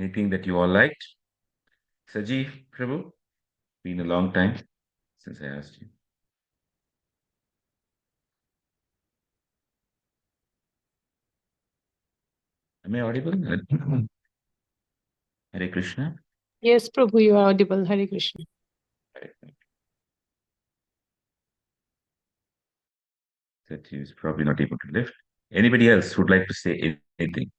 Anything that you all liked? Saji, Prabhu? Been a long time since I asked you. Am I audible? Hare Krishna. Yes, Prabhu, you are audible. Hare Krishna. That he is probably not able to lift. Anybody else would like to say anything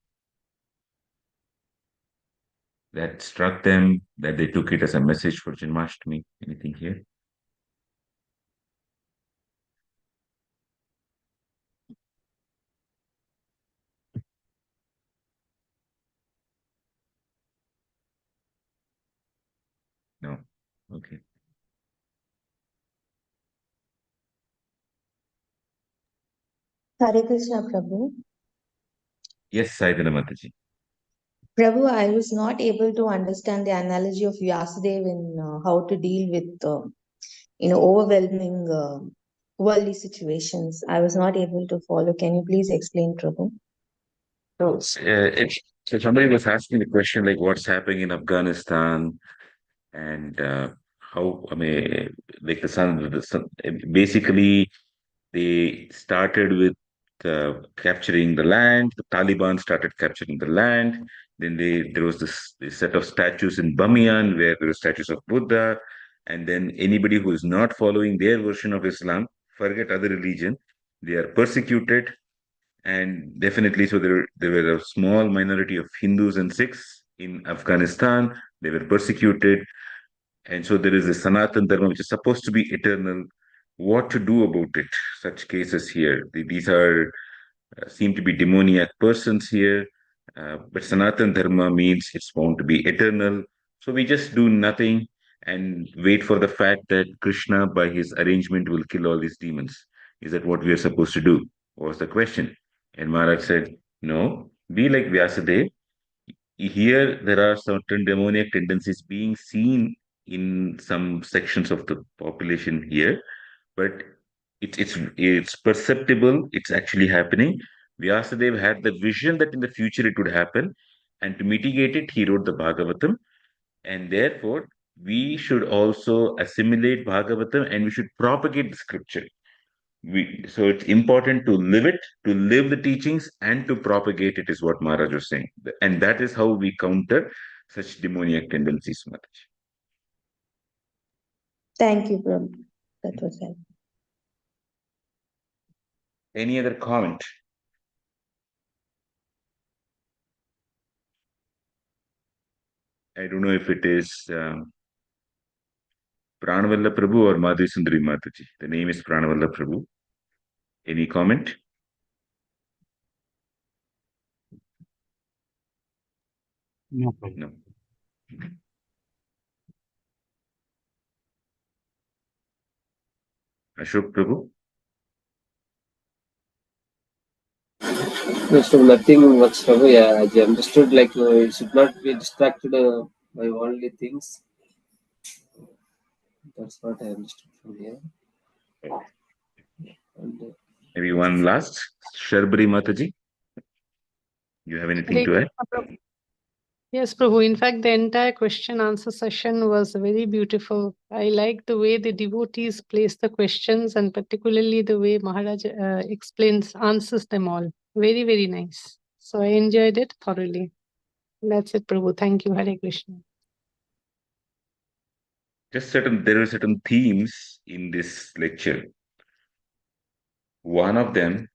that struck them, that they took it as a message for Janmashtami? Anything here? No. Okay. Hare Krishna, Prabhu. Yes, Saidana Mataji. Prabhu, I was not able to understand the analogy of Vyasadeva in how to deal with, overwhelming worldly situations. I was not able to follow. Can you please explain, Prabhu? So somebody was asking the question like, what's happening in Afghanistan, and how, I mean, like the sun, basically they started with capturing the land. The Taliban started capturing the land. Then there was this set of statues in Bamiyan where there were statues of Buddha. And then anybody who is not following their version of Islam, forget other religion, they are persecuted. And definitely, so there were a small minority of Hindus and Sikhs in Afghanistan. They were persecuted, and so there is a Sanatan Dharma which is supposed to be eternal. What to do about it? Such cases here. These are seem to be demoniac persons here, but Sanatan Dharma means it's bound to be eternal. So we just do nothing and wait for the fact that Krishna, by his arrangement, will kill all these demons. Is that what we are supposed to do? Was the question. And Maharaj said, no, be like Vyasadeva. Here, there are certain demoniac tendencies being seen in some sections of the population here, but it's perceptible. It's actually happening. Vyasadeva had the vision that in the future it would happen, and to mitigate it, he wrote the Bhagavatam. And therefore, we should also assimilate Bhagavatam and we should propagate the scripture. So it's important to live it, to live the teachings, and to propagate it, is what Maharaj was saying. And that is how we counter such demoniac tendencies, Maharaj. Thank you, Prabhu. That was helpful. Any other comment? I don't know if it is Pranavalla Prabhu or Madhuri Sundari Mataji. The name is Pranavalla Prabhu. Any comment? No. No. Ashok Prabhu? No, so nothing much, Prabhu. Yeah, I understood, like, it should not be distracted by worldly things. That's what I understood from here. And, Maybe one last. Sharbari Mataji? You have anything Hare to add? Krishna, Prabhu. Yes, Prabhu. In fact, the entire question answer session was very beautiful. I like the way the devotees place the questions and particularly the way Maharaj explains, answers them all. Very, very nice. So I enjoyed it thoroughly. That's it, Prabhu. Thank you. Hare Krishna. There are certain themes in this lecture. One of them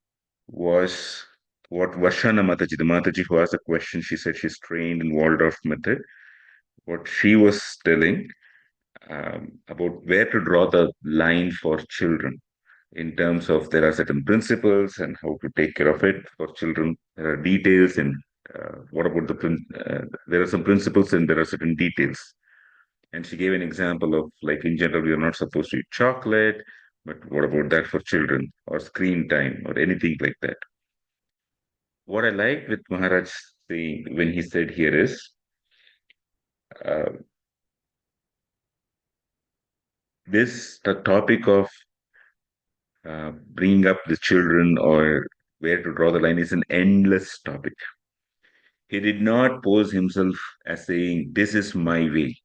was what Vashana Mataji, the Mataji who asked the question, she said she's trained in Waldorf method. What she was telling about where to draw the line for children in terms of there are certain principles and how to take care of it for children. There are details, and what about there are some principles and there are certain details. And she gave an example of, like, in general, you're not supposed to eat chocolate, but what about that for children, or screen time, or anything like that? What I like with Maharaj saying when he said here is, uh, the topic of bringing up the children or where to draw the line is an endless topic. He did not pose himself as saying, "This is my way.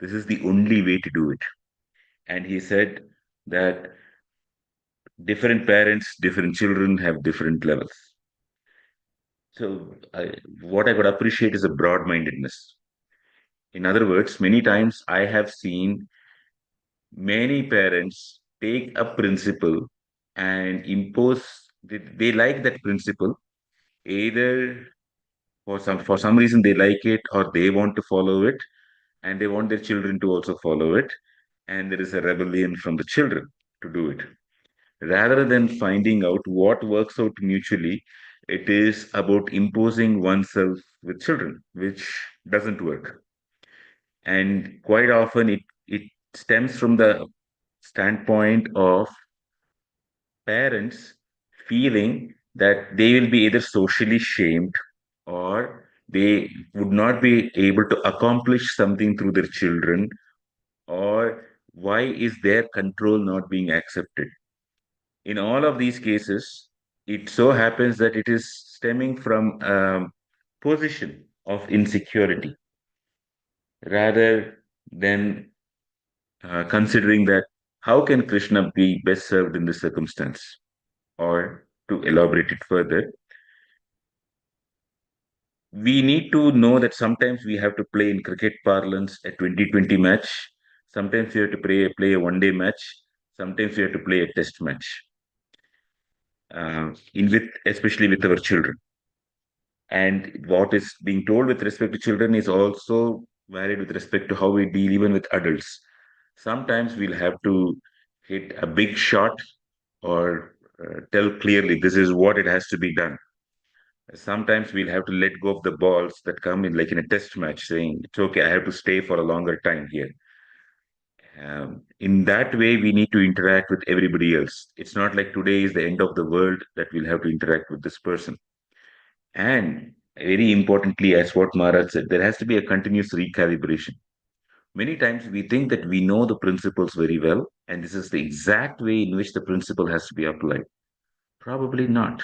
This is the only way to do it." And he said that different parents, different children have different levels. So, what I could appreciate is a broad mindedness. In other words, many times I have seen many parents take a principle and impose, they like that principle, either for some reason they like it or they want to follow it, and they want their children to also follow it, and there is a rebellion from the children to do it. Rather than finding out what works out mutually, it is about imposing oneself with children, which doesn't work. And quite often it stems from the standpoint of parents feeling that they will be either socially shamed or they would not be able to accomplish something through their children, or why is their control not being accepted. In all of these cases, it so happens that it is stemming from a position of insecurity rather than considering that how can Krishna be best served in this circumstance? Or to elaborate it further, we need to know that sometimes we have to play in cricket parlance a 2020 match. Sometimes we have to play a one day match. Sometimes we have to play a test match, especially with our children. And what is being told with respect to children is also varied with respect to how we deal even with adults. Sometimes we'll have to hit a big shot or tell clearly this is what it has to be done. Sometimes we'll have to let go of the balls that come in, like in a test match, saying, "It's okay, I have to stay for a longer time here." In that way, we need to interact with everybody else. It's not like today is the end of the world that we'll have to interact with this person. And very importantly, as what Maharaj said, there has to be a continuous recalibration. Many times we think that we know the principles very well, and this is the exact way in which the principle has to be applied. Probably not.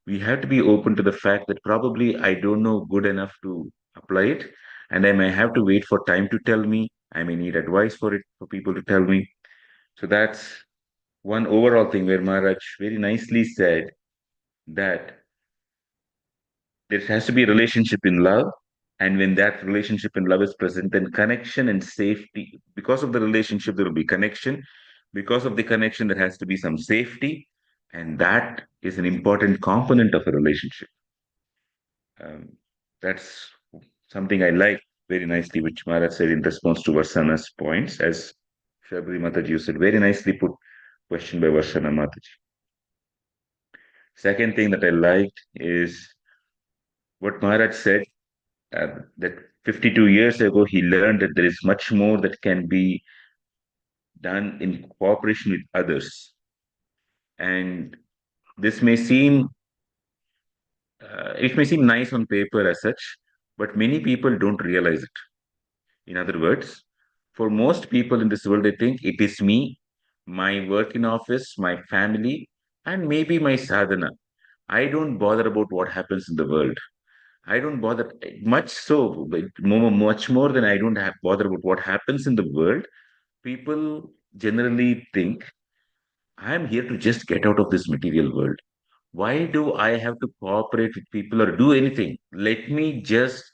We have to be open to the fact that probably I don't know good enough to apply it, and I may have to wait for time to tell me. I may need advice for it, for people to tell me. So that's one overall thing where Maharaj very nicely said that there has to be a relationship in love. And when that relationship in love is present, then connection and safety, because of the relationship, there will be connection. Because of the connection, there has to be some safety. And that is an important component of a relationship. Um, that's something I like very nicely, which Maharaj said in response to Varsana's points, as Shabri Mataji said, very nicely put question by Varsana Mataji. Second thing that I liked is what Maharaj said, that 52 years ago, he learned that there is much more that can be done in cooperation with others. And this may seem, it may seem nice on paper as such, but many people don't realize it. In other words, for most people in this world, they think it is me, my work in office, my family, and maybe my sadhana. I don't bother about what happens in the world. I don't bother much so, but much more than I don't have bother about what happens in the world. People generally think I am here to just get out of this material world. Why do I have to cooperate with people or do anything? Let me just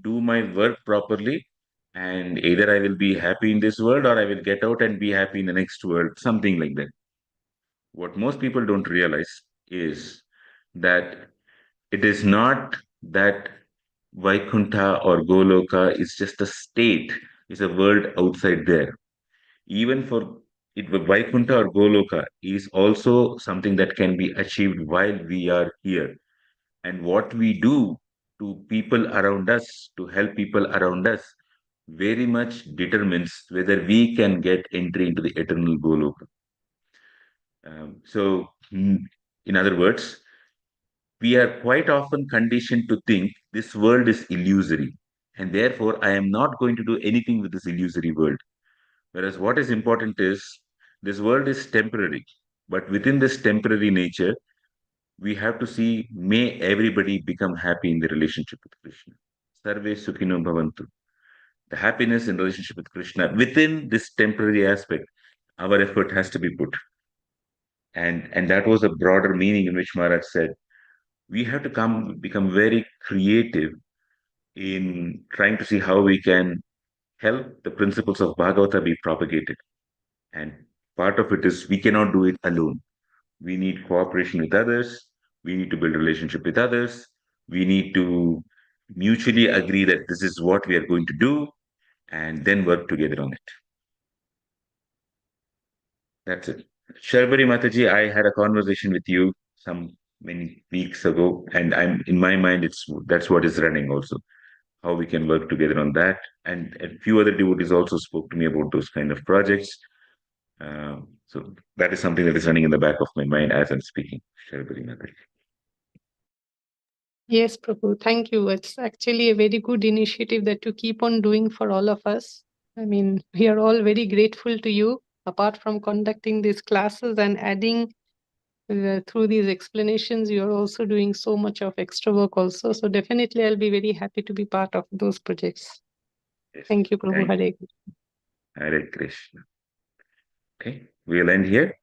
do my work properly, and either I will be happy in this world or I will get out and be happy in the next world, something like that. What most people don't realize is that it is not that Vaikuntha or Goloka is just a state, is a world outside there. Even for it, Vaikuntha or Goloka is also something that can be achieved while we are here. And what we do to people around us, to help people around us, very much determines whether we can get entry into the eternal Goloka. In other words, we are quite often conditioned to think this world is illusory, and therefore I am not going to do anything with this illusory world. Whereas what is important is this world is temporary, but within this temporary nature, we have to see, may everybody become happy in the relationship with Krishna. Sarve Sukhino Bhavantu. The happiness in relationship with Krishna within this temporary aspect, our effort has to be put. And that was a broader meaning in which Maharaj said, we have to become very creative in trying to see how we can help the principles of Bhagavata be propagated. And part of it is we cannot do it alone. We need cooperation with others. We need to build relationship with others. We need to mutually agree that this is what we are going to do and then work together on it. That's it. Sharbari Mataji, I had a conversation with you some many weeks ago, and I'm in my mind, that's what is running also. How we can work together on that. And a few other devotees also spoke to me about those kind of projects. So that is something that is running in the back of my mind as I'm speaking. Sharbari Mataji. Yes, Prabhu. Thank you. It's actually a very good initiative that you keep on doing for all of us. I mean, we are all very grateful to you, apart from conducting these classes and adding through these explanations, you are also doing so much of extra work also. So definitely I'll be very happy to be part of those projects. Yes. Thank you, Prabhu. Thank Hare you. Hare Krishna. Okay, we'll end here.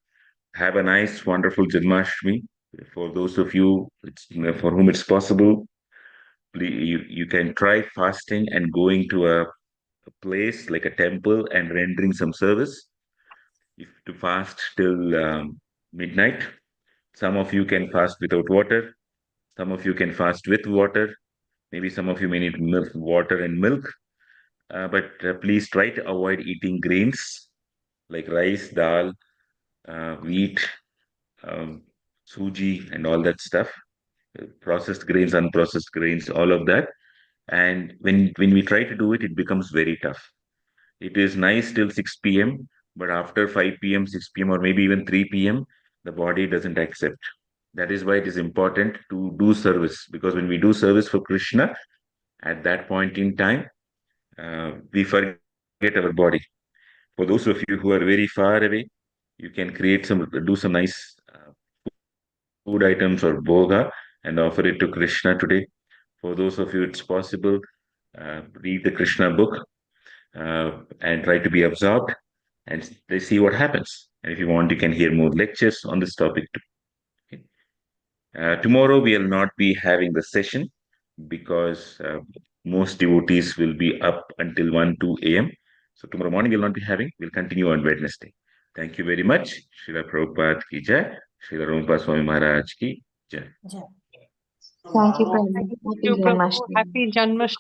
Have a nice, wonderful Janmashtami. For those of you for whom it's possible, you can try fasting and going to a place like a temple and rendering some service. If to fast till midnight, some of you can fast without water. Some of you can fast with water. Maybe some of you may need milk, water and milk. But please try to avoid eating grains like rice, dal, wheat, um, suji, and all that stuff. Processed grains, unprocessed grains, all of that. And when we try to do it, it becomes very tough. It is nice till 6 p.m., but after 5 p.m., 6 p.m., or maybe even 3 p.m., the body doesn't accept. That is why it is important to do service, because when we do service for Krishna, at that point in time, we forget our body. For those of you who are very far away, you can do some nice food items or bhoga and offer it to Krishna today. For those of you, it's possible, read the Krishna book and try to be absorbed and they see what happens. And if you want, you can hear more lectures on this topic too. Okay. Tomorrow, we will not be having the session because most devotees will be up until 1, 2 a.m. So tomorrow morning, we'll not be having. We'll continue on Wednesday. Thank you very much. Srila Prabhupada ki jai. Srila Rumpa Swami Maharaj ki jai. Thank you, Prabhu. Thank Happy you, Prabhu. Janmashtami. Happy Janmashtami.